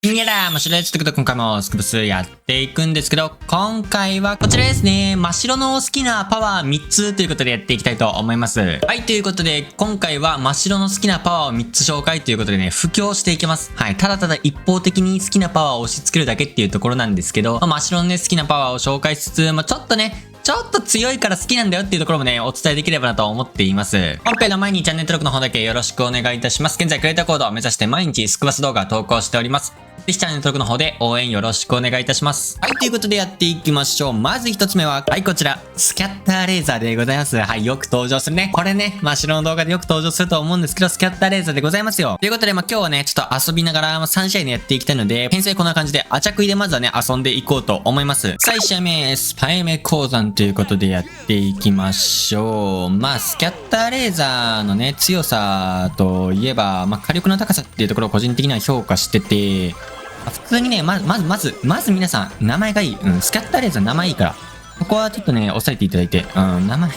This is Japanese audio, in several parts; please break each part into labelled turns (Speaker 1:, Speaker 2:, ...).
Speaker 1: いやだ、真っ白です。ということで今回もスクブスやっていくんですけど、今回はこちらですね。真っ白の好きなパワー3つということでやっていきたいと思います。はい、ということで今回は真っ白の好きなパワーを3つ紹介ということでね、布教していきます。はい、ただただ一方的に好きなパワーを押し付けるだけっていうところなんですけど、真っ白のね、好きなパワーを紹介しつつ、ちょっと強いから好きなんだよっていうところもね、お伝えできればなと思っています。本編の前にチャンネル登録の方だけよろしくお願いいたします。現在クリエイターコードを目指して毎日スクバス動画投稿しております。ぜひチャンネル登録の方で応援よろしくお願いいたします。はい、ということでやっていきましょう。まず一つ目は、はい、こちら、スキャッターレーザーでございます。はい、よく登場するね。これね、真っ白の動画でよく登場すると思うんですけど、スキャッターレーザーでございますよ。ということで、今日はね、ちょっと遊びながら3試合ね、やっていきたいので、編成こんな感じで、アチャクイでまずはね、遊んでいこうと思います。さあ、1試合目、スパイメ鉱山ということでやっていきましょう。スキャッターレーザーのね、強さといえば、火力の高さっていうところを個人的には評価してて、普通にね、まず皆さん、名前がいい。スキャッターレーザー名前いいから。ここはちょっとね、押さえていただいて。名前やっ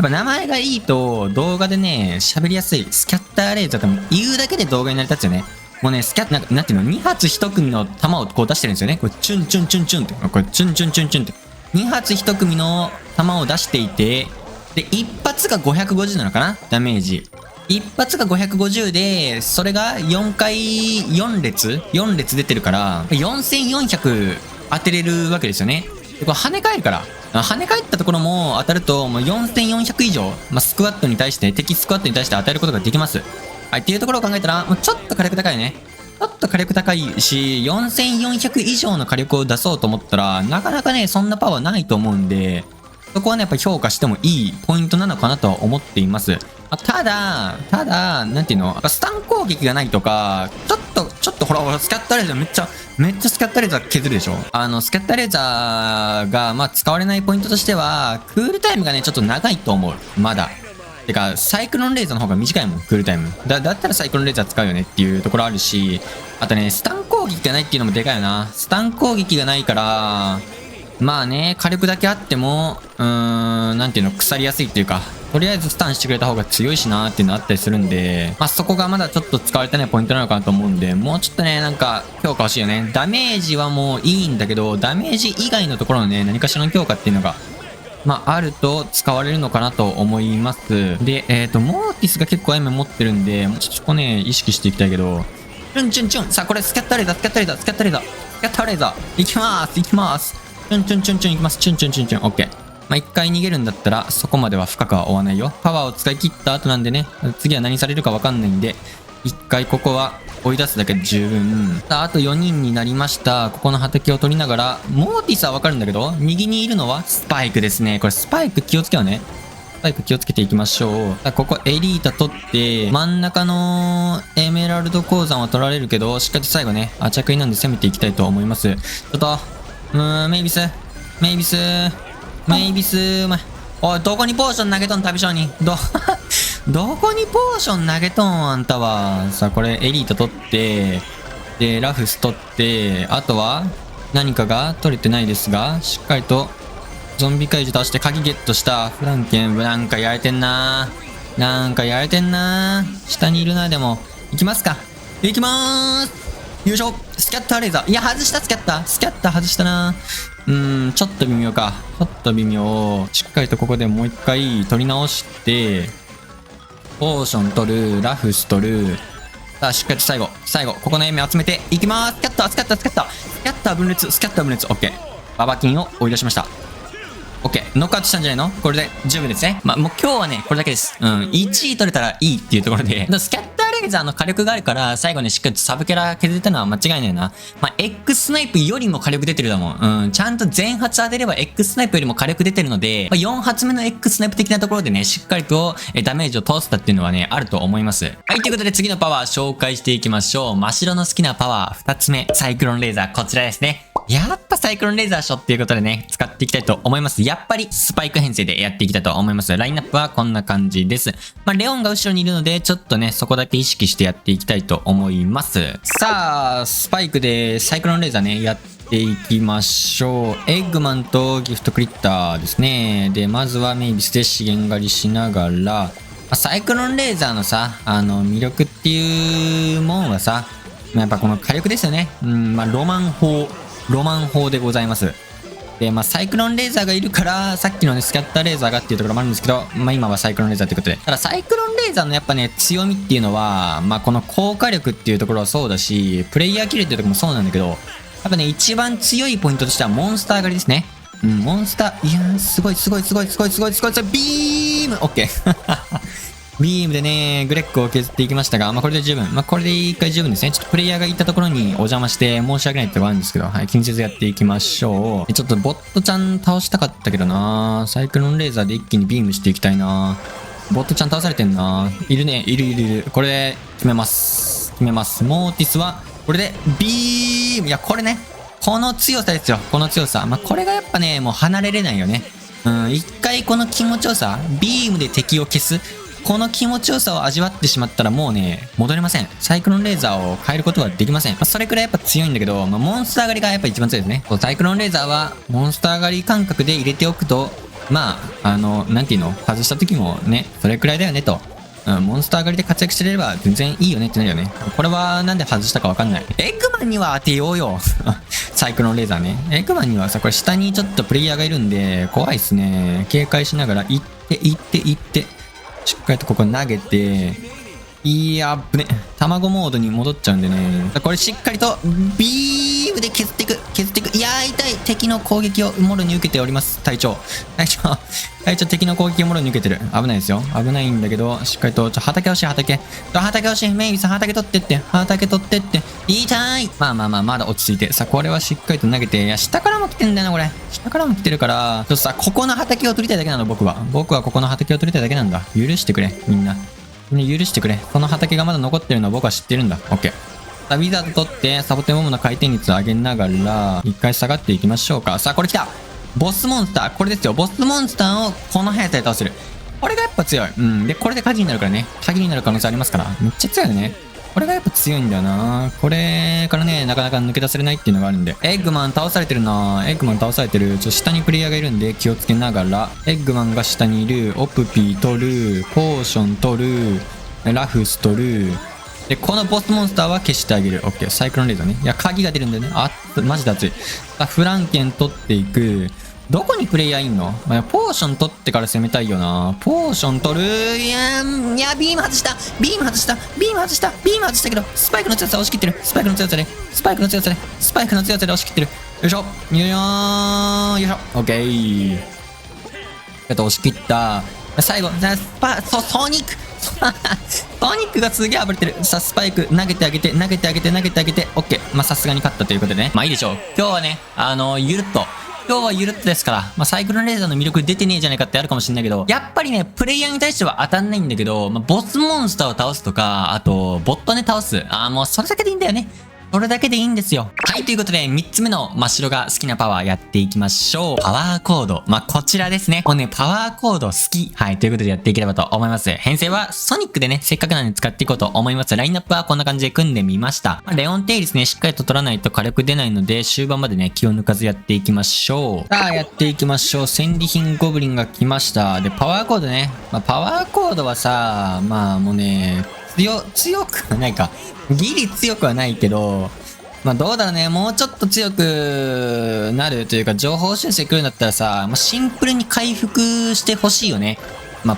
Speaker 1: ぱ名前がいいと、動画でね、喋りやすい。スキャッターレーザーって言うだけで動画に成り立つよね。もうね、なんていうの、2発1組の弾をこう出してるんですよね。これ、チュンチュンチュンチュンって。これ、チュンチュンチュンチュンって。2発1組の弾を出していて、で、1発が550なのかなダメージ。一発が550で、それが4回、4列出てるから、4400当てれるわけですよね。でこれ跳ね返るから。跳ね返ったところも当たると、もう4400以上、スクワットに対して、敵スクワットに対して与えることができます。はい、っていうところを考えたら、ちょっと火力高いね。ちょっと火力高いし、4400以上の火力を出そうと思ったら、なかなかね、そんなパワーないと思うんで、そこはね、やっぱ評価してもいいポイントなのかなとは思っています。ただ、なんていうの、スタン攻撃がないとか、ちょっとほら、スキャッターレーザーめっちゃスキャッターレーザー削るでしょ。スキャッターレーザーが、使われないポイントとしては、クールタイムがね、ちょっと長いと思う。まだ。てか、サイクロンレーザーの方が短いもん、クールタイム。だったらサイクロンレーザー使うよねっていうところあるし、あとね、スタン攻撃がないっていうのもでかいよな。スタン攻撃がないから、火力だけあっても、なんていうの、腐りやすいっていうか、とりあえずスタンしてくれた方が強いしなーっていうのあったりするんで、そこがまだちょっと使われてないポイントなのかなと思うんで、もうちょっとね、強化欲しいよね。ダメージはもういいんだけど、ダメージ以外のところのね、何かしらの強化っていうのが、あると使われるのかなと思います。で、モーティスが結構エメ持ってるんで、ちょっとここね、意識していきたいけど、チュン。さあ、これスキャッターレーザー。いきます。チュン、いきます。チュン。オッケー。一回逃げるんだったら、そこまでは深くは追わないよ。パワーを使い切った後なんでね、次は何されるかわかんないんで、一回ここは追い出すだけで十分。さあ、あと4人になりました。ここの畑を取りながら、モーティスはわかるんだけど、右にいるのはスパイクですね。これスパイク気をつけようね。スパイク気をつけていきましょう。さあ、ここエリータ取って、真ん中のエメラルド鉱山は取られるけど、しっかりと最後ね、アチャクイなんで攻めていきたいと思います。ちょっと、メイビス、お前。おい、どこにポーション投げとん、旅商人。どこにポーション投げとん、あんたは。さあ、これ、エリート取って、で、ラフス取って、あとは、何かが取れてないですが、しっかりと、ゾンビ怪獣倒して鍵ゲットした。フランケン、なんかやれてんな。下にいるな、でも。行きますか。行きまーす。よいしょ。スキャッターレーザー。いや、外した、スキャッター外したな。ちょっと微妙か。しっかりとここでもう一回取り直して、ポーション取る、ラフス取る。さあ、しっかりと最後、ここのエメ集めていきまーす。スキャッター分裂、オッケー。ババキンを追い出しました。オッケー。ノックアウトしたんじゃないの？これで十分ですね。もう今日はね、これだけです。1位取れたらいいっていうところで、スキャッターレーザーの火力があるから、最後にしっかりとサブキャラ削れたのは間違いないな。X スナイプよりも火力出てるだもん。ちゃんと全発当てれば X スナイプよりも火力出てるので、4発目の X スナイプ的なところでね、しっかりとダメージを通せたっていうのはね、あると思います。はい、ということで次のパワー紹介していきましょう。真っ白の好きなパワー2つ目、サイクロンレーザー、こちらですね。やっぱサイクロンレーザーショっていうことでね、使っていきたいと思います。やっぱりスパイク編成でやっていきたいと思います。ラインナップはこんな感じです。レオンが後ろにいるので、ちょっとね、そこだけ意識してやっていきたいと思います。さあ、スパイクでサイクロンレーザーね、やっていきましょう。エッグマンとギフトクリッターですね。で、まずはメイビスで資源狩りしながら、サイクロンレーザーのさ、魅力っていうもんはさ、やっぱこの火力ですよね。ロマン砲でございます。で、サイクロンレーザーがいるから、さっきのね、スキャッターレーザーがっていうところもあるんですけど、今はサイクロンレーザーということで。ただ、サイクロンレーザーのやっぱね、強みっていうのは、この効果力っていうところはそうだし、プレイヤーキルっていうところもそうなんだけど、やっぱね、一番強いポイントとしては、モンスター狩りですね。モンスター、いやー、すごい、ビームオッケービームでね、グレックを削っていきましたが、これで十分。これで一回十分ですね。ちょっとプレイヤーが行ったところにお邪魔して申し訳ないってところあるんですけど、はい、気にせずやっていきましょう。ちょっとボットちゃん倒したかったけどな、サイクロンレーザーで一気にビームしていきたいな。ボットちゃん倒されてんな。いるね、いる。これで決めます。モーティスは、これでビーム。いや、これね、この強さですよ。この強さ。これがやっぱね、もう離れれないよね。一回この気持ちよさ、ビームで敵を消す。この気持ちよさを味わってしまったらもうね、戻れません。サイクロンレーザーを変えることはできません。それくらいやっぱ強いんだけど、モンスター狩りがやっぱ一番強いですね。サイクロンレーザーは、モンスター狩り感覚で入れておくと、なんていうの、外した時もね、それくらいだよねと。モンスター狩りで活躍してれば全然いいよねってなるよね。これはなんで外したかわかんない。エッグマンには当てようよ。サイクロンレーザーね。エッグマンにはさ、これ下にちょっとプレイヤーがいるんで、怖いっすね。警戒しながら行って。しっかりとここ投げて、いや、ぶね。卵モードに戻っちゃうんでね。これしっかりと、ビームで削っていく。いやー、痛い。敵の攻撃をもろに受けております。隊長、敵の攻撃をもろに受けてる。危ないですよ。危ないんだけど、しっかりと、畑押し。メイビーさん、畑取ってって。痛い。まだ落ち着いて。さ、これはしっかりと投げて、いや、下からも来てんだよな、これ。下からも来てるから、ちょっとさ、ここの畑を取りたいだけなの、僕はここの畑を取りたいだけなんだ。許してくれ、みんな許してくれ。この畑がまだ残ってるのは僕は知ってるんだ。オッケー。さあ、ウィザード取って、サボテンモモの回転率を上げながら、一回下がっていきましょうか。さあ、これ来た。ボスモンスター。これですよ。ボスモンスターをこの速さで倒せる。これがやっぱ強い。で、これで鍵になるからね。鍵になる可能性ありますから。めっちゃ強いよね。これがやっぱ強いんだよな。これからね、なかなか抜け出せれないっていうのがあるんで。エッグマン倒されてるな。下にプレイヤーがいるんで気をつけながら。エッグマンが下にいる。オプピー取る。ポーション取る。ラフス取る。で、このボスモンスターは消してあげる。オッケー。サイクロンレーザーね。いや、鍵が出るんだよね。マジで熱い。さあ、フランケン取っていく。どこにプレイヤーいんの？ポーション取ってから攻めたいよな。ポーション取る。いや、ビーム外したけど、スパイクの強さ押し切ってる。スパイクの強さで押し切ってる。よいしょ。オッケー。押し切った。最後、ソニックソニックがすげえ暴れてる。さあ、スパイク投げてあげて、オッケー。さすがに勝ったということでね。いいでしょう。今日はね、ゆるっと。今日はゆるっとですから、サイクロンレーザーの魅力出てねえじゃないかってあるかもしれないけど、やっぱりね、プレイヤーに対しては当たんないんだけど、ボスモンスターを倒すとか、あと、ボットね倒す。もうそれだけでいいんだよね。それだけでいいんですよ。はい、ということで、3つ目の真っ白が好きなパワーやっていきましょう。パワーコード。こちらですね。もうね、パワーコード好き。はい、ということでやっていければと思います。編成はソニックでね、せっかくなんで使っていこうと思います。ラインナップはこんな感じで組んでみました。レオンテイリスね、しっかりと取らないと火力出ないので、終盤までね、気を抜かずやっていきましょう。さあ、やっていきましょう。戦利品ゴブリンが来ました。で、パワーコードね。パワーコードはさ、もうね、強くはないか。ギリ強くはないけど、どうだろうね。もうちょっと強くなるというか、情報修正来るんだったらさ、シンプルに回復してほしいよね。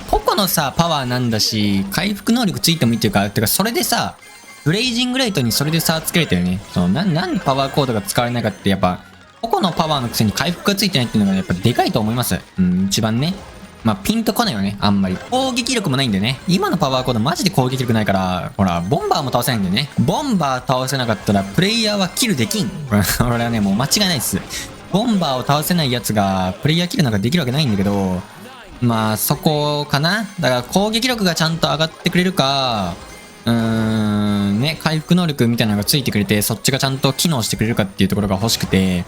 Speaker 1: ポコのさ、パワーなんだし、回復能力ついてもいいっていうか、それでさ、ブレイジングレイトにそれで差つけれたよね。なんでパワーコードが使われないかって、やっぱ、ポコのパワーのくせに回復がついてないっていうのがやっぱでかいと思います。一番ね。ピンとこないよね、あんまり。攻撃力もないんでね。今のパワーコードマジで攻撃力ないから、ほら、ボンバーも倒せないんでね。ボンバー倒せなかったら、プレイヤーはキルできん。俺はね、もう間違いないっす。ボンバーを倒せないやつが、プレイヤーキルなんかできるわけないんだけど、そこかな。だから攻撃力がちゃんと上がってくれるか、ね、回復能力みたいなのがついてくれて、そっちがちゃんと機能してくれるかっていうところが欲しくて、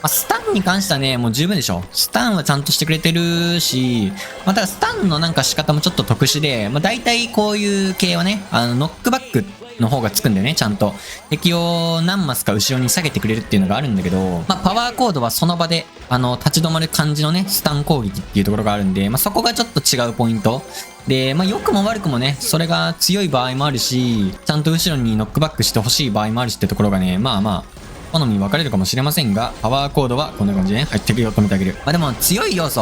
Speaker 1: スタンに関してはね、もう十分でしょ。スタンはちゃんとしてくれてるし、ただスタンのなんか仕方もちょっと特殊で、大体こういう系はね、ノックバックっの方がつくんだよね、ちゃんと。敵を何マスか後ろに下げてくれるっていうのがあるんだけど、まあ、パワーコードはその場で、立ち止まる感じのね、スタン攻撃っていうところがあるんで、まあ、そこがちょっと違うポイント。で、まあ、良くも悪くもね、それが強い場合もあるし、ちゃんと後ろにノックバックしてほしい場合もあるしってところがね、まあまあ、好み分かれるかもしれませんが、パワーコードはこんな感じで、ね、入ってくるよ、止めてあげる。まあ、でも強い要素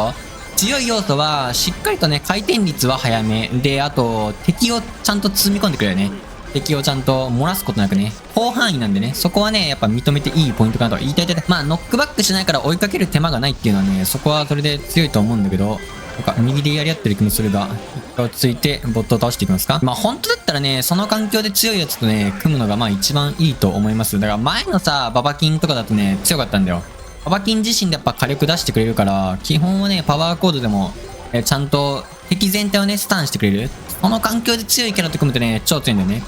Speaker 1: は、しっかりとね、回転率は早め。で、あと、敵をちゃんと積み込んでくれるよね。敵をちゃんと漏らすことなくね、広範囲なんでね、そこはね、やっぱ認めていいポイントかなと言いたい。まあ、ノックバックしないから追いかける手間がないっていうのはね、そこはそれで強いと思うんだけど、なんか右でやり合ってる気もするが、一回落ち着いてボットを倒していきますか。まあ本当だったらね、その環境で強いやつとね、組むのがまあ一番いいと思います。だから前のさ、ババキンとかだとね、強かったんだよ。ババキン自身でやっぱ火力出してくれるから、基本はね、パワーコードでも、ちゃんと敵全体をね、スタンしてくれる。その環境で強いキャラと組むとね、超強いんだよね。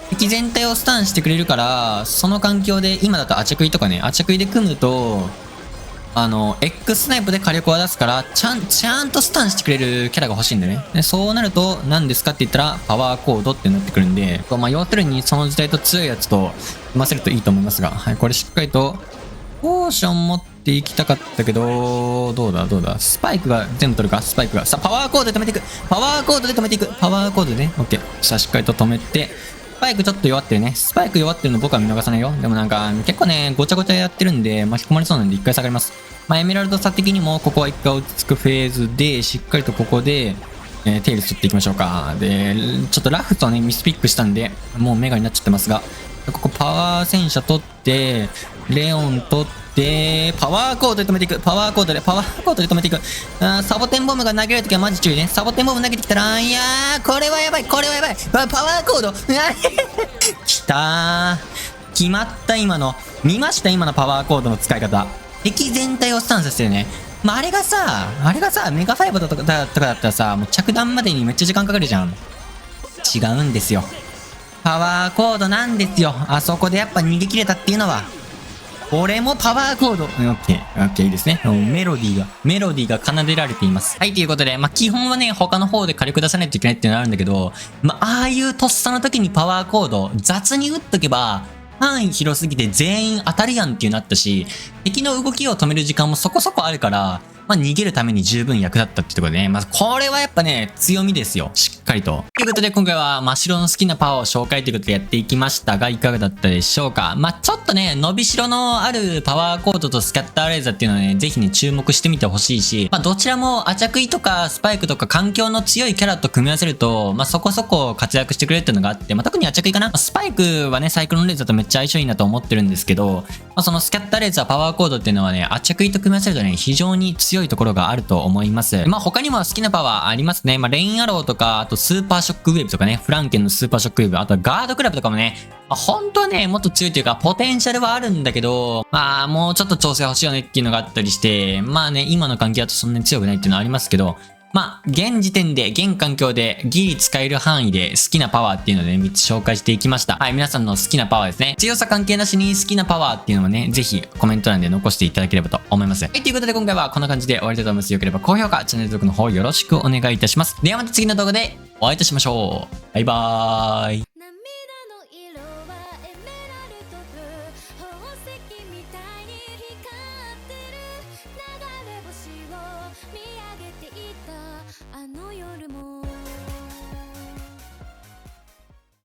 Speaker 1: 敵全体をスタンしてくれるから、その環境で、今だとアチャクイとかね、アチャクイで組むと、X スナイプで火力を出すから、ちゃんとスタンしてくれるキャラが欲しいんだよね。で、そうなると、何ですかって言ったら、パワーコードってなってくるんで、まあ、要するにその時代と強いやつと、組ませるといいと思いますが、はい、これしっかりと、ポーション持っていきたかったけど、どうだスパイクが全部取るかスパイクが。さあ、パワーコードで止めていく。パワーコードで止めていく。パワーコードでね。オッケー。さあ、しっかりと止めて、スパイクちょっと弱ってるね。スパイク弱ってるの僕は見逃さないよ。でもなんか、結構ね、ごちゃごちゃやってるんで、巻き込まれそうなんで一回下がります。まあ、エメラルド差的にも、ここは一回落ち着くフェーズで、しっかりとここで、テイルス取っていきましょうか。で、ちょっとラフとね、ミスピックしたんで、もうメガになっちゃってますが、ここパワー戦車取って、レオン取って、パワーコードで止めていく。パワーコードで止めていく。サボテンボムが投げられるときはマジ注意ね。サボテンボム投げてきたら、いやー、これはやばい。パワーコードきたー。決まった今の。見ました今のパワーコードの使い方。敵全体をスタンさせてるね。まあ、あれがさ、メガファイブとかだったらさ、もう着弾までにめっちゃ時間かかるじゃん。違うんですよ。パワーコードなんですよ。あそこでやっぱ逃げ切れたっていうのは。俺もパワーコード。オッケー、いいですね。メロディーが奏でられています。はい、ということで、まあ、基本はね、他の方で火力出さないといけないっていうのがあるんだけど、まあ、ああいうとっさの時にパワーコード、雑に打っとけば、範囲広すぎて全員当たりやんっていうなったし、敵の動きを止める時間もそこそこあるから、まあ、逃げるために十分役立ったってところでね、まずこれはやっぱね、強みですよ。しっかりと。ということで今回は真っ白の好きなパワーを紹介ということでやっていきましたが、いかがだったでしょうか。まあ、ちょっとね、伸びしろのあるパワーコードとスキャッターレーザーっていうのをね、ぜひね、注目してみてほしいし、まあ、どちらもアチャクイとかスパイクとか環境の強いキャラと組み合わせると、まあ、そこそこ活躍してくれるっていうのがあって、まあ、特にアチャクイかな。スパイクはね、サイクロンレーザーとめっちゃ相性いいなと思ってるんですけど、まあ、そのスキャッターレーザーパワーコードっていうのはね、アチャクイと組み合わせるとね、非常に強いところがあると思います。まあ、他にも好きなパワーありますね。まあ、レインアローとか、あとスーパーショックウェーブとかね、フランケンのスーパーショックウェーブ、あとはガードクラブとかもね、まあ、本当はね、もっと強いというか、ポテンシャルはあるんだけど、まあ、もうちょっと調整欲しいよねっていうのがあったりして、まあね、今の環境だとそんなに強くないっていうのはありますけど、まあ、現時点で、現環境でギリ使える範囲で好きなパワーっていうのでね、3つ紹介していきました。はい、皆さんの好きなパワーですね。強さ関係なしに好きなパワーっていうのもね、ぜひコメント欄で残していただければと思います。はい、ということで今回はこんな感じで終わりたいと思います。よければ高評価、チャンネル登録の方よろしくお願いいたします。ではまた次の動画でお会いいたしましょう。バイバーイ。
Speaker 2: あの夜も